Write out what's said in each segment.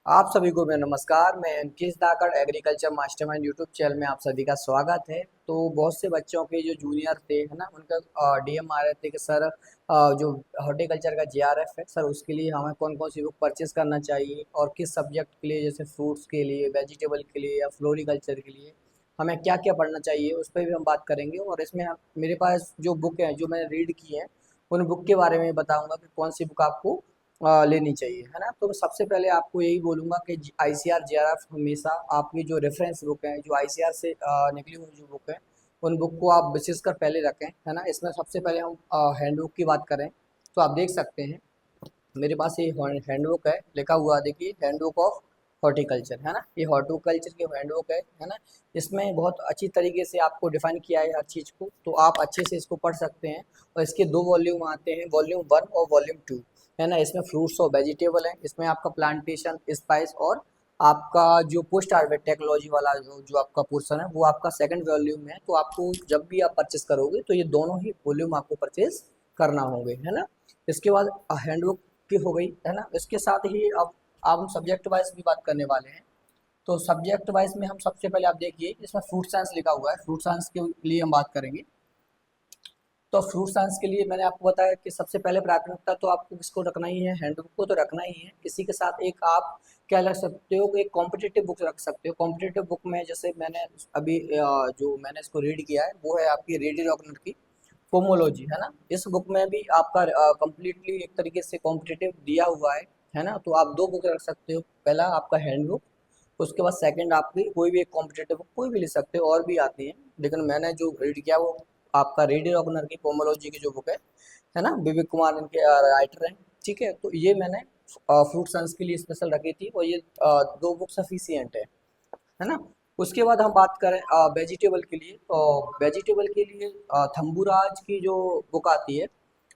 आप सभी को मेरा नमस्कार। मैं अंकित धाकड़ एग्रीकल्चर मास्टरमाइंड यूट्यूब चैनल में आप सभी का स्वागत है। तो बहुत से बच्चों के जो जूनियर थे है ना, उनका डीएम आ रहे थे कि सर जो हॉर्टिकल्चर का जीआरएफ है सर, उसके लिए हमें कौन कौन सी बुक परचेज करना चाहिए और किस सब्जेक्ट के लिए, जैसे फ्रूट्स के लिए, वेजिटेबल के लिए या फ्लोरिकल्चर के लिए हमें क्या क्या पढ़ना चाहिए, उस पर भी हम बात करेंगे। और इसमें मेरे पास जो बुक है जो मैंने रीड की है, उन बुक के बारे में बताऊंगा कि कौन सी बुक आपको लेनी चाहिए, है ना। तो सबसे पहले आपको यही बोलूँगा कि आईसीआर जेआरएफ हमेशा आपकी जो रेफरेंस बुक है, जो आईसीआर से निकली हुई जो बुक है, उन बुक को आप विशेष कर पहले रखें, है ना। इसमें सबसे पहले हम हैंडबुक की बात करें तो आप देख सकते हैं मेरे पास ये हैंडबुक है, लिखा हुआ देखिए हैंडबुक ऑफ हॉर्टिकल्चर, है ना। ये हॉर्टिकल्चर की हैंडबुक है ना। इसमें बहुत अच्छी तरीके से आपको डिफाइन किया है हर चीज़ को, तो आप अच्छे से इसको पढ़ सकते हैं। और इसके दो वॉल्यूम आते हैं, वॉल्यूम 1 और वॉल्यूम 2, है ना। इसमें फ्रूट्स और वेजिटेबल है, इसमें आपका प्लांटेशन, स्पाइस और आपका जो पोस्ट हार्वेस्ट टेक्नोलॉजी वाला जो आपका पोर्सन है वो आपका सेकंड वॉल्यूम है। तो आपको जब भी आप परचेस करोगे तो ये दोनों ही वॉल्यूम आपको परचेज करना होंगे, है ना। इसके बाद हैंडबुक की हो गई, है ना। इसके साथ ही अब हम सब्जेक्ट वाइज भी बात करने वाले हैं। तो सब्जेक्ट वाइज में हम सबसे पहले आप देखिए, इसमें फ्रूट साइंस लिखा हुआ है, फ्रूट साइंस के लिए हम बात करेंगे। तो फ्रूट साइंस के लिए मैंने आपको बताया कि सबसे पहले प्राथमिकता तो आपको किसको रखना ही है, हैंडबुक को तो रखना ही है। इसी के साथ एक आप क्या रख सकते हो, एक कॉम्पिटिटिव बुक रख सकते हो। कॉम्पिटिटिव बुक में जैसे मैंने अभी जो मैंने इसको रीड किया है वो है आपकी रेडी रॉकनर की पोमोलॉजी, है ना। इस बुक में भी आपका कंप्लीटली एक तरीके से कॉम्पिटिटिव दिया हुआ है ना। तो आप दो बुक रख सकते हो, पहला आपका हैंडबुक, उसके बाद सेकंड आपकी कोई भी एक कॉम्पिटिटिव बुक कोई भी ले सकते हो, और भी आती है, लेकिन मैंने जो रीड किया वो आपका रेडी रॉकनर की पोमोलॉजी की जो बुक है ना, विवेक कुमार इनके राइटर हैं, ठीक है। तो ये मैंने फ्रूट साइंस के लिए स्पेशल रखी थी, और ये दो बुक सफिशियंट है ना। उसके बाद हम बात करें वेजिटेबल के लिए, तो वेजिटेबल के लिए थम्बुराज की जो बुक आती है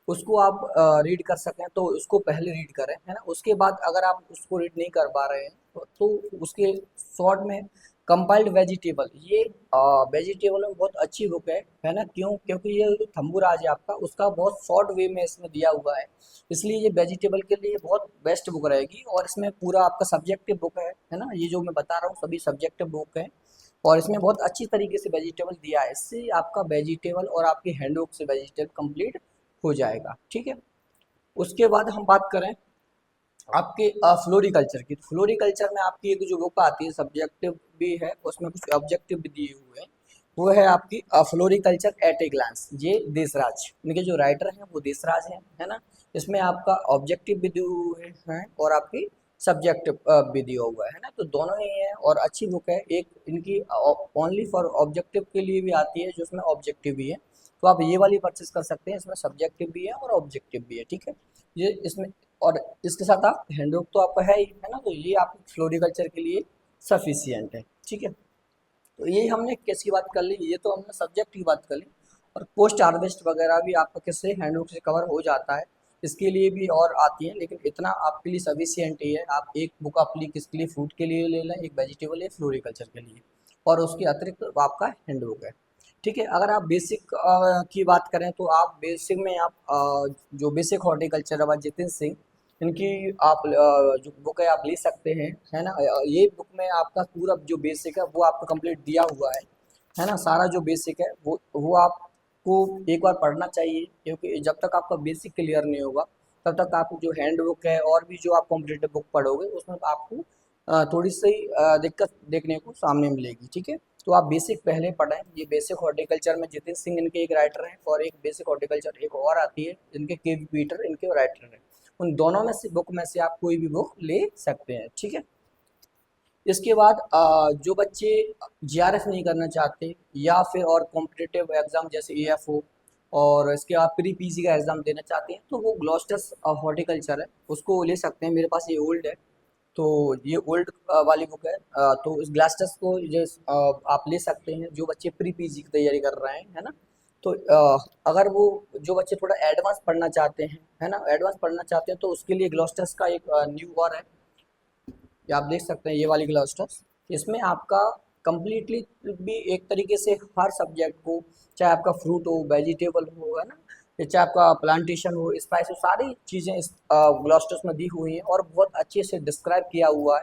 उसको आप रीड कर सकें तो उसको पहले रीड करें, है ना। उसके बाद अगर आप उसको रीड नहीं कर पा रहे हैं तो उसके शॉर्ट में कंपाइल्ड वेजिटेबल, ये वेजिटेबल में बहुत अच्छी बुक है ना। क्यों? क्योंकि ये जो थम्बुराज है आपका, उसका बहुत शॉर्ट वे में इसमें दिया हुआ है, इसलिए ये वेजिटेबल के लिए बहुत बेस्ट बुक रहेगी। और इसमें पूरा आपका सब्जेक्टिव बुक है ना। ये जो मैं बता रहा हूँ सभी सब्जेक्टिव बुक है, और इसमें बहुत अच्छी तरीके से वेजिटेबल दिया है। इससे आपका वेजिटेबल और आपकी हैंडबुक से वेजिटेबल कंप्लीट हो जाएगा, ठीक है। उसके बाद हम बात करें आपके फ्लोरिकल्चर की। फ्लोरिकल्चर में आपकी एक जो बुक आती है, सब्जेक्टिव भी है उसमें कुछ ऑब्जेक्टिव भी दिए हुए हैं, वो है आपकी फ्लोरिकल्चर एट ए ग्लांस। ये देशराज, इनके जो राइटर हैं वो देशराज हैं, है ना। इसमें आपका ऑब्जेक्टिव भी दिए हुए हैं और आपकी सब्जेक्टिव भी दिया हुआ है ना। तो दोनों ही है और अच्छी बुक है। एक इनकी ओनली फॉर ऑब्जेक्टिव के लिए भी आती है, जो इसमें ऑब्जेक्टिव भी है, तो आप ये वाली परचेस कर सकते हैं। इसमें सब्जेक्टिव भी है और ऑब्जेक्टिव भी है, ठीक है। ये इसमें, और इसके साथ आप हैंडबुक तो आपका है ही, है ना। तो ये आपको फ्लोरिकल्चर के लिए सफिशियंट है, ठीक है। तो ये हमने किसकी बात कर ली, ये तो हमने सब्जेक्ट की बात कर ली। और पोस्ट हार्वेस्ट वगैरह भी आपका किससे हैंडबुक से कवर हो जाता है, इसके लिए भी और आती है, लेकिन इतना आपके लिए सफिशियंट ही है। आप एक बुक अपनी किसके लिए, फ्रूट के लिए ले लें, एक वेजिटेबल है फ्लोरिकल्चर के लिए, और उसके अतिरिक्त आपका हैंडबुक है, ठीक है। अगर आप बेसिक की बात करें तो आप बेसिक में आप जो बेसिक हॉर्टिकल्चर है जितेंद्र सिंह, इनकी आप जो बुक है आप ले सकते हैं, है ना। ये बुक में आपका पूरा जो बेसिक है वो आपको कंप्लीट दिया हुआ है ना। सारा जो बेसिक है वो आपको एक बार पढ़ना चाहिए, क्योंकि जब तक आपका बेसिक क्लियर नहीं होगा तब तक आप जो हैंड बुक है और भी जो आप कॉम्पिटेटिव बुक पढ़ोगे उसमें आपको थोड़ी सी दिक्कत देखने को सामने मिलेगी, ठीक है। तो आप बेसिक पहले पढ़ें। ये बेसिक हॉर्टिकल्चर में जितेंद्र सिंह इनके एक राइटर हैं, और एक बेसिक हॉर्टिकल्चर एक और आती है इनके के पीटर, इनके राइटर हैं। उन दोनों में से बुक में से आप कोई भी बुक ले सकते हैं, ठीक है। इसके बाद जो बच्चे जीआरएफ नहीं करना चाहते या फिर और कॉम्पिटिटिव एग्जाम जैसे एएफओ और इसके बाद प्री पीजी का एग्जाम देना चाहते हैं, तो वो ग्लॉस्टर्स हॉर्टिकल्चर है उसको ले सकते हैं। मेरे पास ये ओल्ड है, तो ये ओल्ड वाली बुक है। तो इस ग्लास्टर्स को जो आप ले सकते हैं, जो बच्चे प्री पीजी की तैयारी कर रहे हैं, है ना। तो अगर वो जो बच्चे थोड़ा एडवांस पढ़ना चाहते हैं, है ना, एडवांस पढ़ना चाहते हैं, तो उसके लिए ग्लॉस्टर्स का एक न्यू और है, ये आप देख सकते हैं, ये वाली ग्लॉस्टर्स। इसमें आपका कंप्लीटली भी एक तरीके से हर सब्जेक्ट को, चाहे आपका फ्रूट हो, वेजिटेबल हो, है ना, या चाहे आपका प्लांटेशन हो, स्पाइस हो, सारी चीज़ें इस ग्लॉस्टर्स में दी हुई हैं और बहुत अच्छे से डिस्क्राइब किया हुआ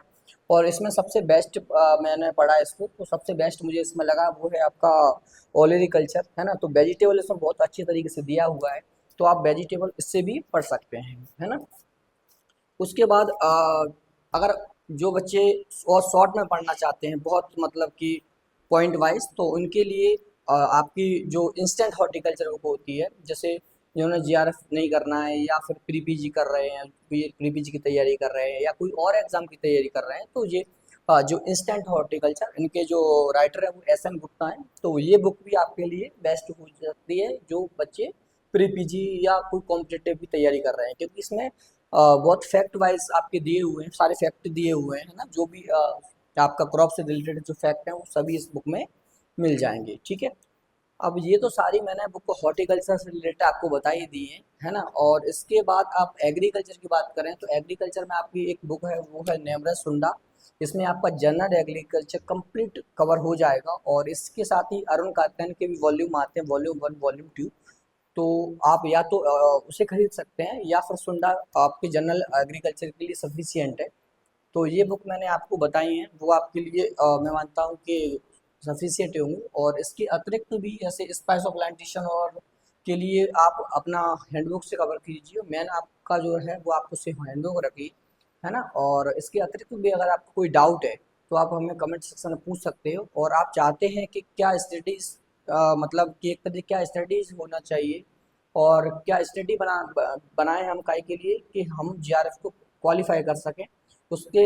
और इसमें सबसे बेस्ट मैंने पढ़ा इसको, तो सबसे बेस्ट मुझे इसमें लगा वो है आपका ओलेरिकल्चर, है ना। तो वेजिटेबल इसमें बहुत अच्छी तरीके से दिया हुआ है, तो आप वेजिटेबल इससे भी पढ़ सकते हैं, है ना। उसके बाद अगर जो बच्चे और शॉर्ट में पढ़ना चाहते हैं बहुत मतलब कि पॉइंट वाइज, तो उनके लिए आपकी जो इंस्टेंट हॉर्टिकल्चर बुक होती है, जैसे जिन्होंने जीआरएफ नहीं करना है या फिर प्री पीजी कर रहे हैं, प्री पीजी की तैयारी कर रहे हैं या कोई और एग्जाम की तैयारी कर रहे हैं, तो ये जो इंस्टेंट हॉर्टिकल्चर इनके जो राइटर है वो एस एन गुप्ता हैं, तो ये बुक भी आपके लिए बेस्ट हो सकती है जो बच्चे प्री पीजी या कोई कॉम्पिटिटिव की तैयारी कर रहे हैं, क्योंकि इसमें बहुत फैक्ट वाइज आपके दिए हुए हैं, सारे फैक्ट दिए हुए हैं, है ना। जो भी आपका क्रॉप से रिलेटेड जो फैक्ट हैं वो सभी इस बुक में मिल जाएंगे, ठीक है। अब ये तो सारी मैंने बुक हॉर्टिकल्चर से रिलेटेड आपको बता ही दी है ना। और इसके बाद आप एग्रीकल्चर की बात करें तो एग्रीकल्चर में आपकी एक बुक है वो है नेमरस सुंडा। इसमें आपका जनरल एग्रीकल्चर कंप्लीट कवर हो जाएगा, और इसके साथ ही अरुण कात्यायन के भी वॉल्यूम आते हैं, वॉल्यूम 1 वॉल्यूम 2। तो आप या तो उसे खरीद सकते हैं या फिर सुंडा आपके जनरल एग्रीकल्चर के लिए सफिशियंट है। तो ये बुक मैंने आपको बताई हैं, वो आपके लिए मैं मानता हूँ कि सफिशियंट होंगी। और इसके अतिरिक्त भी ऐसे स्पाइस ऑफ प्लांटेशन और के लिए आप अपना हैंडबुक से कवर कीजिए, मैन आपका जो है वो आप उससे हैंडबुक रखिए, है ना। और इसके अतिरिक्त भी अगर आपको कोई डाउट है तो आप हमें कमेंट सेक्शन में पूछ सकते हो, और आप चाहते हैं कि क्या स्टडीज मतलब कि एक तरह क्या स्टडीज होना चाहिए और क्या स्टडी बनाए हम काय के लिए कि हम जीआरएफ को क्वालिफाई कर सकें, उसके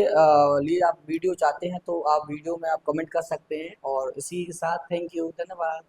लिए आप वीडियो चाहते हैं तो आप वीडियो में आप कमेंट कर सकते हैं। और इसी के साथ थैंक यू, धन्यवाद।